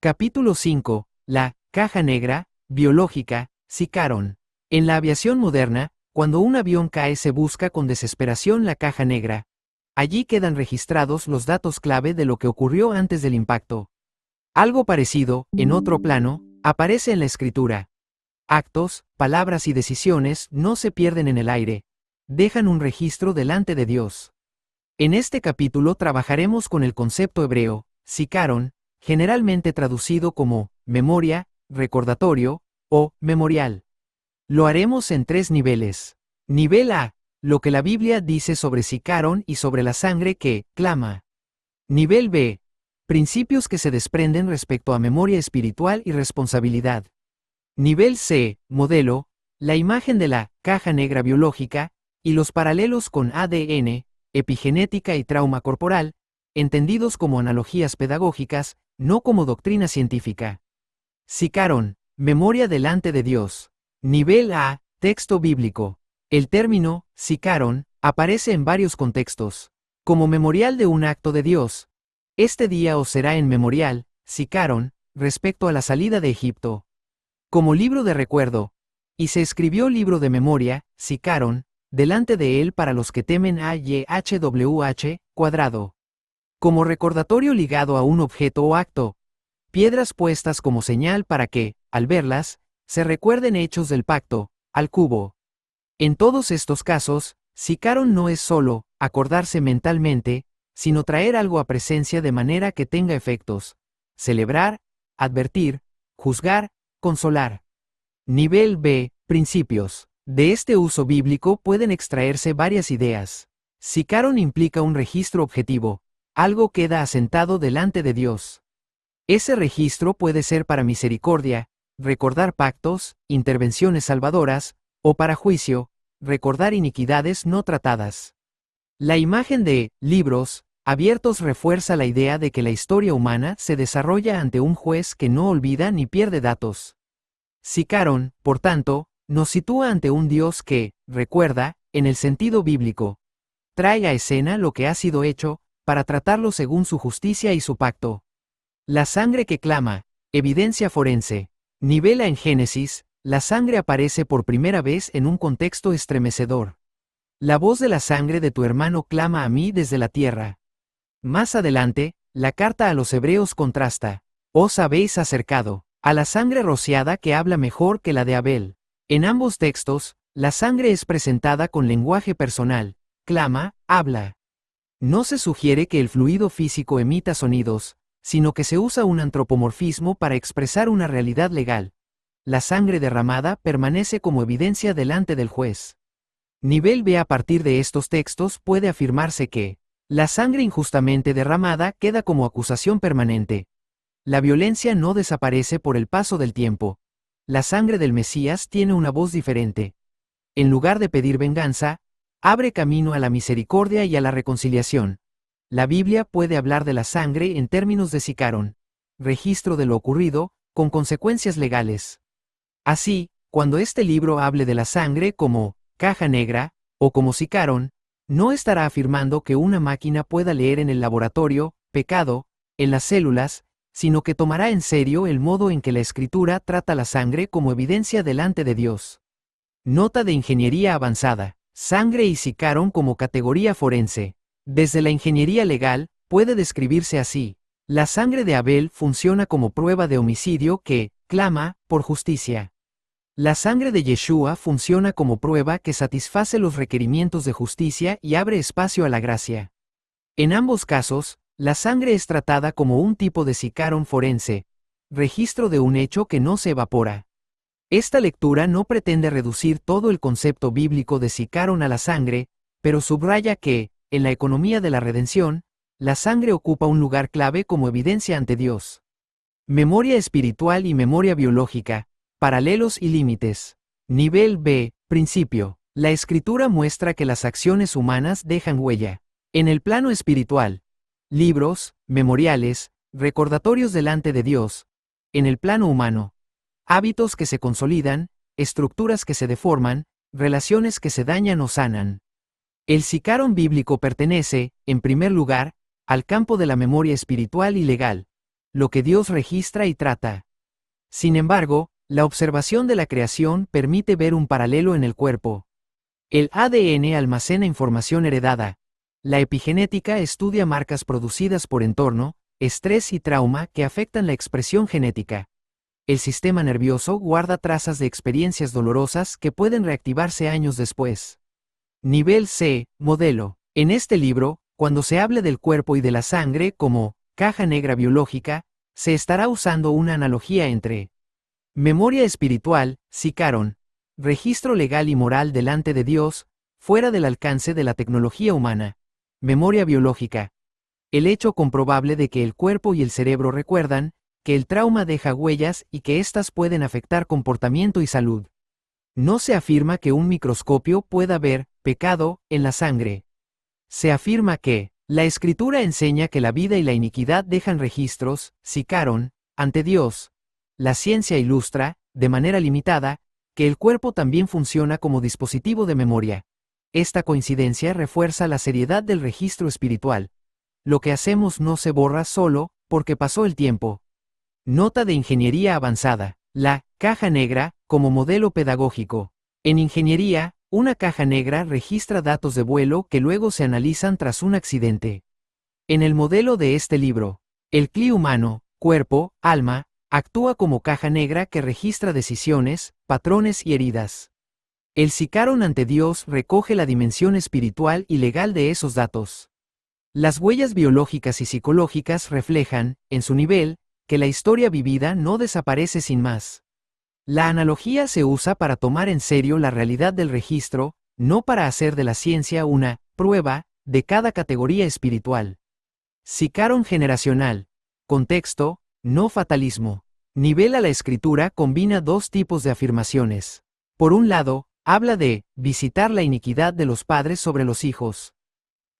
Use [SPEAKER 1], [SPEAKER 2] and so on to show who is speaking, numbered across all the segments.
[SPEAKER 1] Capítulo 5. La caja negra, biológica, Sicaron. En la aviación moderna, cuando un avión cae se busca con desesperación la caja negra. Allí quedan registrados los datos clave de lo que ocurrió antes del impacto. Algo parecido, en otro plano, aparece en la escritura. Actos, palabras y decisiones no se pierden en el aire. Dejan un registro delante de Dios. En este capítulo trabajaremos con el concepto hebreo, Sicaron, generalmente traducido como memoria, recordatorio o memorial. Lo haremos en 3 niveles. Nivel A, lo que la Biblia dice sobre Sicaron y sobre la sangre que clama. Nivel B, principios que se desprenden respecto a memoria espiritual y responsabilidad. Nivel C, modelo, la imagen de la caja negra biológica y los paralelos con ADN, epigenética y trauma corporal, entendidos como analogías pedagógicas, no como doctrina científica. Sicaron, memoria delante de Dios. Nivel A, texto bíblico. El término, Sicaron, aparece en varios contextos. Como memorial de un acto de Dios. Este día os será en memorial, Sicaron, respecto a la salida de Egipto. Como libro de recuerdo. Y se escribió libro de memoria, Sicaron, delante de él para los que temen a YHWH, cuadrado. Como recordatorio ligado a un objeto o acto. Piedras puestas como señal para que, al verlas, se recuerden hechos del pacto, al cubo. En todos estos casos, Sicaron no es solo acordarse mentalmente, sino traer algo a presencia de manera que tenga efectos. Celebrar, advertir, juzgar, consolar. Nivel B, principios. De este uso bíblico pueden extraerse varias ideas. Sicaron implica un registro objetivo. Algo queda asentado delante de Dios. Ese registro puede ser para misericordia, recordar pactos, intervenciones salvadoras, o para juicio, recordar iniquidades no tratadas. La imagen de libros abiertos refuerza la idea de que la historia humana se desarrolla ante un juez que no olvida ni pierde datos. Sicaron, por tanto, nos sitúa ante un Dios que, recuerda, en el sentido bíblico, trae a escena lo que ha sido hecho, para tratarlo según su justicia y su pacto. La sangre que clama, evidencia forense. Nivel A en Génesis, la sangre aparece por primera vez en un contexto estremecedor. La voz de la sangre de tu hermano clama a mí desde la tierra. Más adelante, la carta a los hebreos contrasta. Os habéis acercado a la sangre rociada que habla mejor que la de Abel. En ambos textos, la sangre es presentada con lenguaje personal. Clama, habla. No se sugiere que el fluido físico emita sonidos, sino que se usa un antropomorfismo para expresar una realidad legal. La sangre derramada permanece como evidencia delante del juez. Nivel B. A partir de estos textos puede afirmarse que la sangre injustamente derramada queda como acusación permanente. La violencia no desaparece por el paso del tiempo. La sangre del Mesías tiene una voz diferente. En lugar de pedir venganza, abre camino a la misericordia y a la reconciliación. La Biblia puede hablar de la sangre en términos de Sicaron, registro de lo ocurrido, con consecuencias legales. Así, cuando este libro hable de la sangre como caja negra, o como Sicaron, no estará afirmando que una máquina pueda leer en el laboratorio, pecado, en las células, sino que tomará en serio el modo en que la Escritura trata la sangre como evidencia delante de Dios. Nota de ingeniería avanzada. Sangre y Sicaron como categoría forense. Desde la ingeniería legal, puede describirse así. La sangre de Abel funciona como prueba de homicidio que clama por justicia. La sangre de Yeshua funciona como prueba que satisface los requerimientos de justicia y abre espacio a la gracia. En ambos casos, la sangre es tratada como un tipo de Sicaron forense, registro de un hecho que no se evapora. Esta lectura no pretende reducir todo el concepto bíblico de Sicaron a la sangre, pero subraya que, en la economía de la redención, la sangre ocupa un lugar clave como evidencia ante Dios. Memoria espiritual y memoria biológica, paralelos y límites. Nivel B, principio. La Escritura muestra que las acciones humanas dejan huella. En el plano espiritual, libros, memoriales, recordatorios delante de Dios. En el plano humano, hábitos que se consolidan, estructuras que se deforman, relaciones que se dañan o sanan. El Sicaron bíblico pertenece, en primer lugar, al campo de la memoria espiritual y legal. lo que Dios registra y trata. Sin embargo, la observación de la creación permite ver un paralelo en el cuerpo. El ADN almacena información heredada. La epigenética estudia marcas producidas por entorno, estrés y trauma que afectan la expresión genética. El sistema nervioso guarda trazas de experiencias dolorosas que pueden reactivarse años después. Nivel C, modelo. En este libro, cuando se hable del cuerpo y de la sangre como caja negra biológica, se estará usando una analogía entre memoria espiritual, Zikaron, registro legal y moral delante de Dios, fuera del alcance de la tecnología humana, memoria biológica, el hecho comprobable de que el cuerpo y el cerebro recuerdan, que el trauma deja huellas y que éstas pueden afectar comportamiento y salud. No se afirma que un microscopio pueda ver pecado en la sangre. Se afirma que la Escritura enseña que la vida y la iniquidad dejan registros, Zikaron, ante Dios. La ciencia ilustra, de manera limitada, que el cuerpo también funciona como dispositivo de memoria. Esta coincidencia refuerza la seriedad del registro espiritual. Lo que hacemos no se borra solo porque pasó el tiempo. Nota de ingeniería avanzada. La caja negra, como modelo pedagógico. En ingeniería, una caja negra registra datos de vuelo que luego se analizan tras un accidente. En el modelo de este libro, el CLI humano, cuerpo, alma, actúa como caja negra que registra decisiones, patrones y heridas. El Zikaron ante Dios recoge la dimensión espiritual y legal de esos datos. Las huellas biológicas y psicológicas reflejan, en su nivel, que la historia vivida no desaparece sin más. La analogía se usa para tomar en serio la realidad del registro, no para hacer de la ciencia una prueba de cada categoría espiritual. Zikaron generacional. Contexto, no fatalismo. Nivel a la escritura combina dos tipos de afirmaciones. Por un lado, habla de visitar la iniquidad de los padres sobre los hijos.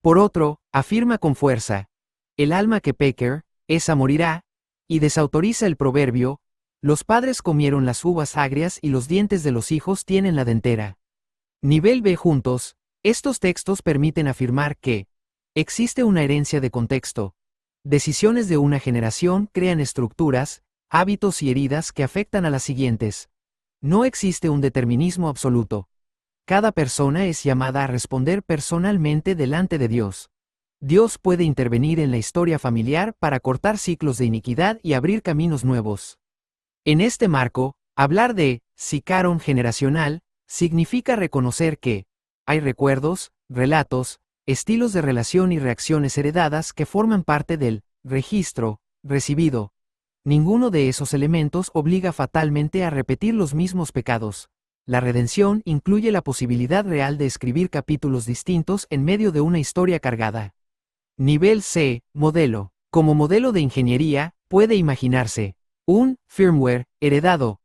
[SPEAKER 1] Por otro, afirma con fuerza, el alma que peque, esa morirá, y desautoriza el proverbio, los padres comieron las uvas agrias y los dientes de los hijos tienen la dentera. Nivel B juntos, estos textos permiten afirmar que existe una herencia de contexto. Decisiones de una generación crean estructuras, hábitos y heridas que afectan a las siguientes. No existe un determinismo absoluto. Cada persona es llamada a responder personalmente delante de Dios. Dios puede intervenir en la historia familiar para cortar ciclos de iniquidad y abrir caminos nuevos. En este marco, hablar de Zikaron generacional significa reconocer que hay recuerdos, relatos, estilos de relación y reacciones heredadas que forman parte del registro recibido. Ninguno de esos elementos obliga fatalmente a repetir los mismos pecados. La redención incluye la posibilidad real de escribir capítulos distintos en medio de una historia cargada. Nivel C, modelo. Como modelo de ingeniería, puede imaginarse un firmware heredado,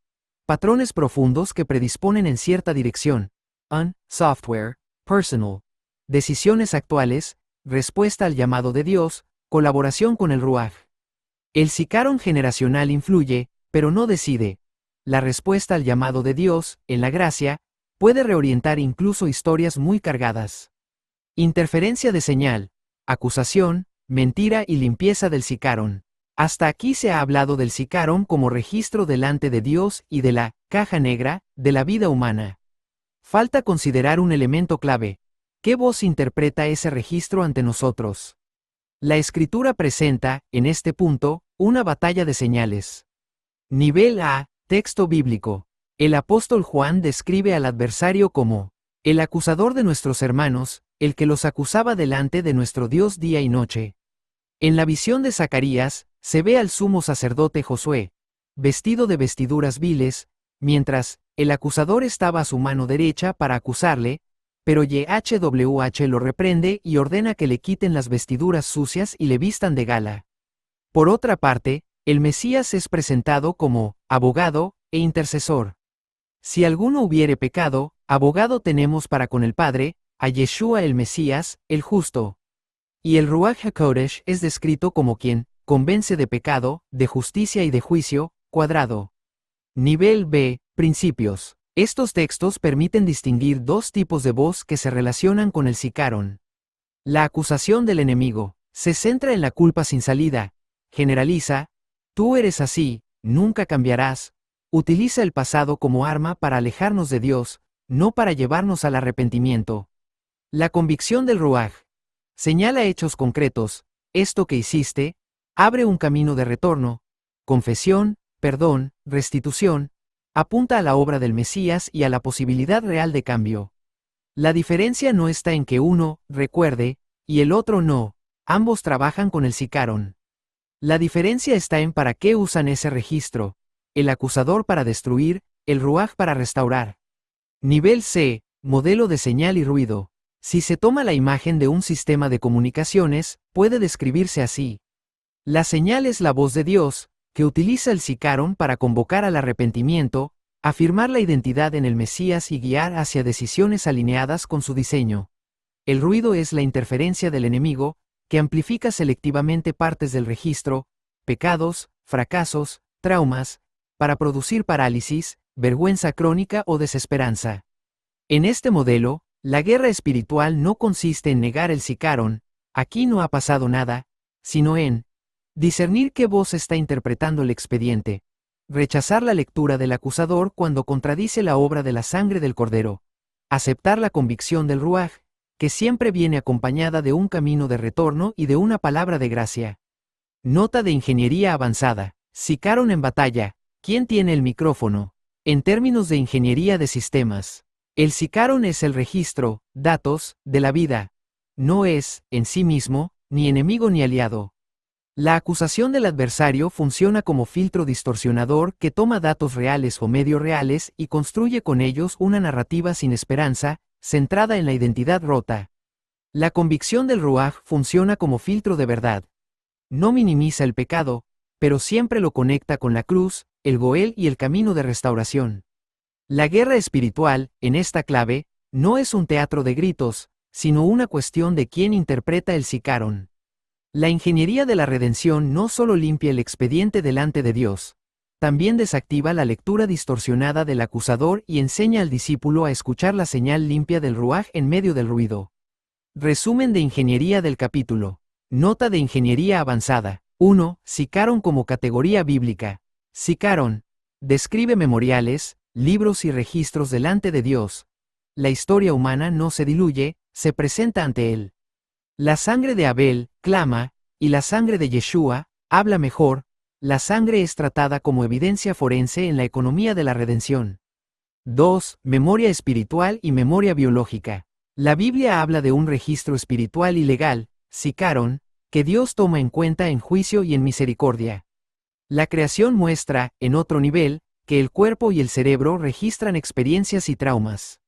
[SPEAKER 1] patrones profundos que predisponen en cierta dirección, un software personal, decisiones actuales, respuesta al llamado de Dios, colaboración con el Ruaj. El Zikaron generacional influye, pero no decide. La respuesta al llamado de Dios, en la gracia, puede reorientar incluso historias muy cargadas. Interferencia de señal, acusación, mentira y limpieza del Zikaron. Hasta aquí se ha hablado del Zikaron como registro delante de Dios y de la caja negra de la vida humana. Falta considerar un elemento clave. ¿Qué voz interpreta ese registro ante nosotros? La Escritura presenta, en este punto, una batalla de señales. Nivel A, texto bíblico. El apóstol Juan describe al adversario como el acusador de nuestros hermanos, el que los acusaba delante de nuestro Dios día y noche. En la visión de Zacarías, se ve al sumo sacerdote Josué, vestido de vestiduras viles, mientras el acusador estaba a su mano derecha para acusarle, pero YHWH lo reprende y ordena que le quiten las vestiduras sucias y le vistan de gala. Por otra parte, el Mesías es presentado como abogado e intercesor. Si alguno hubiere pecado, abogado tenemos para con el Padre, a Yeshua el Mesías, el justo. Y el Ruach HaKodesh es descrito como quien convence de pecado, de justicia y de juicio, cuadrado. Nivel B, principios. Estos textos permiten distinguir dos tipos de voz que se relacionan con el Zikaron. La acusación del enemigo se centra en la culpa sin salida, generaliza, Tú eres así, nunca cambiarás. Utiliza el pasado como arma para alejarnos de Dios, no para llevarnos al arrepentimiento. La convicción del Ruaj señala hechos concretos. Esto que hiciste abre un camino de retorno, confesión, perdón, restitución, apunta a la obra del Mesías y a la posibilidad real de cambio. La diferencia no está en que uno recuerde y el otro no. Ambos trabajan con el Sicaron. La diferencia está en para qué usan ese registro: el acusador para destruir, el Ruaj para restaurar. Nivel C, modelo de señal y ruido. Si se toma la imagen de un sistema de comunicaciones, puede describirse así. La señal es la voz de Dios, que utiliza el Sicaron para convocar al arrepentimiento, afirmar la identidad en el Mesías y guiar hacia decisiones alineadas con su diseño. El ruido es la interferencia del enemigo, que amplifica selectivamente partes del registro, pecados, fracasos, traumas, para producir parálisis, vergüenza crónica o desesperanza. En este modelo, la guerra espiritual no consiste en negar el Sicaron, aquí no ha pasado nada, sino en discernir qué voz está interpretando el expediente, rechazar la lectura del acusador cuando contradice la obra de la sangre del Cordero, aceptar la convicción del Ruaj, que siempre viene acompañada de un camino de retorno y de una palabra de gracia. Nota de ingeniería avanzada. Sicaron en batalla. ¿Quién tiene el micrófono? En términos de ingeniería de sistemas, el Sicaron es el registro, datos, de la vida. No es, en sí mismo, ni enemigo ni aliado. La acusación del adversario funciona como filtro distorsionador que toma datos reales o medio reales y construye con ellos una narrativa sin esperanza, centrada en la identidad rota. La convicción del Ruaj funciona como filtro de verdad. No minimiza el pecado, pero siempre lo conecta con la cruz, el Goel y el camino de restauración. La guerra espiritual, en esta clave, no es un teatro de gritos, sino una cuestión de quién interpreta el Sicaron. La ingeniería de la redención no solo limpia el expediente delante de Dios, también desactiva la lectura distorsionada del acusador y enseña al discípulo a escuchar la señal limpia del Ruaj en medio del ruido. Resumen de ingeniería del capítulo. Nota de ingeniería avanzada. 1. Sicaron como categoría bíblica. Sicaron describe memoriales, libros y registros delante de Dios. La historia humana no se diluye, se presenta ante él. La sangre de Abel clama, y la sangre de Yeshua habla mejor. La sangre es tratada como evidencia forense en la economía de la redención. 2. Memoria espiritual y memoria biológica. La Biblia habla de un registro espiritual y legal, Sicaron, que Dios toma en cuenta en juicio y en misericordia. La creación muestra, en otro nivel, que el cuerpo y el cerebro registran experiencias y traumas.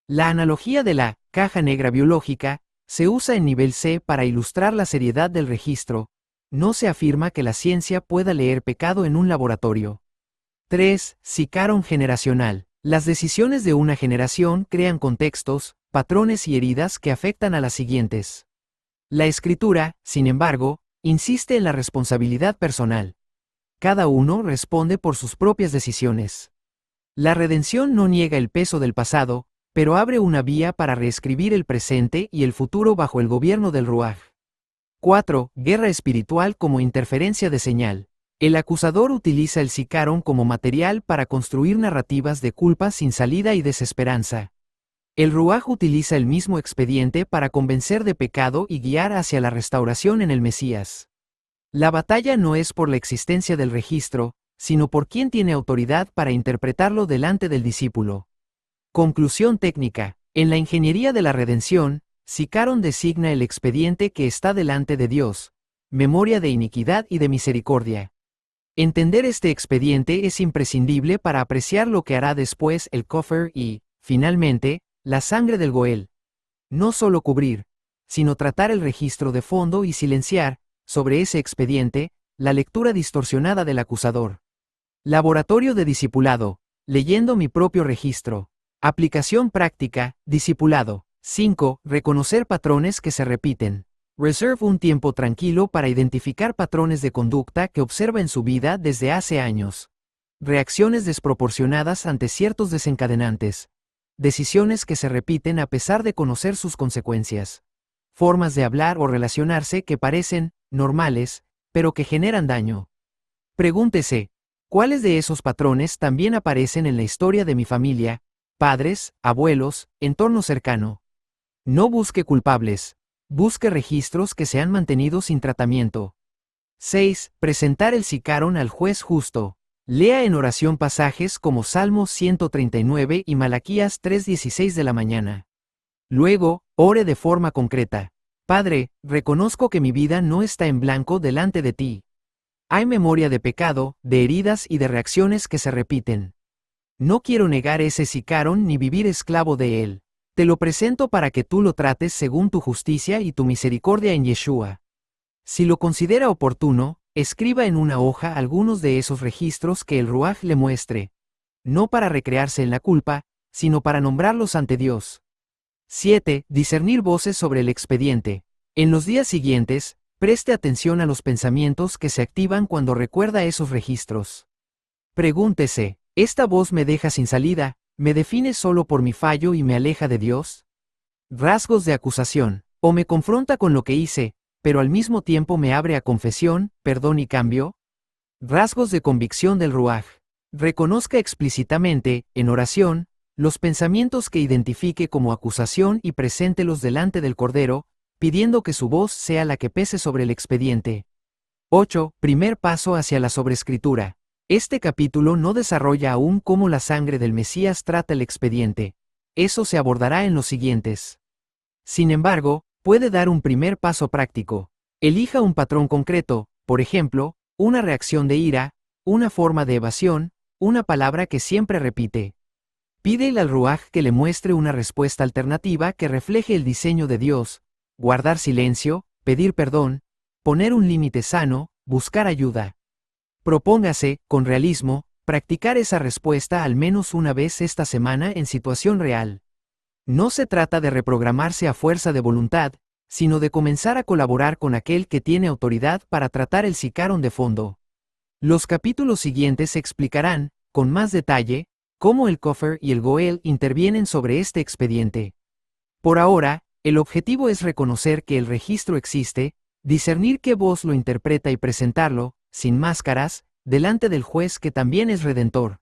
[SPEAKER 1] La analogía de la caja negra biológica se usa en nivel C para ilustrar la seriedad del registro. No se afirma que la ciencia pueda leer pecado en un laboratorio. 3. Sicaron generacional. Las decisiones de una generación crean contextos, patrones y heridas que afectan a las siguientes. La Escritura, sin embargo, insiste en la responsabilidad personal. Cada uno responde por sus propias decisiones. La redención no niega el peso del pasado, pero abre una vía para reescribir el presente y el futuro bajo el gobierno del Ruaj. 4. Guerra espiritual como interferencia de señal. El acusador utiliza el Sicaron como material para construir narrativas de culpa sin salida y desesperanza. El Ruaj utiliza el mismo expediente para convencer de pecado y guiar hacia la restauración en el Mesías. La batalla no es por la existencia del registro, sino por quién tiene autoridad para interpretarlo delante del discípulo. Conclusión técnica. En la ingeniería de la redención, Sicaron designa el expediente que está delante de Dios, memoria de iniquidad y de misericordia. Entender este expediente es imprescindible para apreciar lo que hará después el Kofer y, finalmente, la sangre del Goel. No solo cubrir, sino tratar el registro de fondo y silenciar, sobre ese expediente, la lectura distorsionada del acusador. Laboratorio de discipulado. Leyendo mi propio registro. Aplicación práctica, discipulado. 5. Reconocer patrones que se repiten. Reserve un tiempo tranquilo para identificar patrones de conducta que observa en su vida desde hace años. Reacciones desproporcionadas ante ciertos desencadenantes. Decisiones que se repiten a pesar de conocer sus consecuencias. Formas de hablar o relacionarse que parecen normales, pero que generan daño. Pregúntese, ¿cuáles de esos patrones también aparecen en la historia de mi familia, padres, abuelos, entorno cercano? No busque culpables, busque registros que se han mantenido sin tratamiento. 6. Presentar el sicaron al juez justo. Lea en oración pasajes como Salmo 139 y Malaquías 3:16 de la mañana. Luego, ore de forma concreta. Padre, reconozco que mi vida no está en blanco delante de ti. Hay memoria de pecado, de heridas y de reacciones que se repiten. No quiero negar ese sicaron ni vivir esclavo de él. Te lo presento para que tú lo trates según tu justicia y tu misericordia en Yeshua. Si lo considera oportuno, escriba en una hoja algunos de esos registros que el Ruaj le muestre. No para recrearse en la culpa, sino para nombrarlos ante Dios. 7. Discernir voces sobre el expediente. En los días siguientes, preste atención a los pensamientos que se activan cuando recuerda esos registros. Pregúntese, ¿esta voz me deja sin salida, me define solo por mi fallo y me aleja de Dios? Rasgos de acusación, o me confronta con lo que hice, pero al mismo tiempo me abre a confesión, perdón y cambio. Rasgos de convicción del Ruaj. Reconozca explícitamente, en oración, los pensamientos que identifique como acusación y preséntelos delante del Cordero, pidiendo que su voz sea la que pese sobre el expediente. 8. Primer paso hacia la sobrescritura. Este capítulo no desarrolla aún cómo la sangre del Mesías trata el expediente. Eso se abordará en los siguientes. Sin embargo, puede dar un primer paso práctico. Elija un patrón concreto, por ejemplo, una reacción de ira, una forma de evasión, una palabra que siempre repite. Pídele al Ruaj que le muestre una respuesta alternativa que refleje el diseño de Dios: guardar silencio, pedir perdón, poner un límite sano, buscar ayuda. Propóngase, con realismo, practicar esa respuesta al menos una vez esta semana en situación real. No se trata de reprogramarse a fuerza de voluntad, sino de comenzar a colaborar con aquel que tiene autoridad para tratar el sicaron de fondo. Los capítulos siguientes explicarán, con más detalle, cómo el Kofar y el Goel intervienen sobre este expediente. Por ahora, el objetivo es reconocer que el registro existe, discernir qué voz lo interpreta y presentarlo, sin máscaras, delante del juez que también es redentor.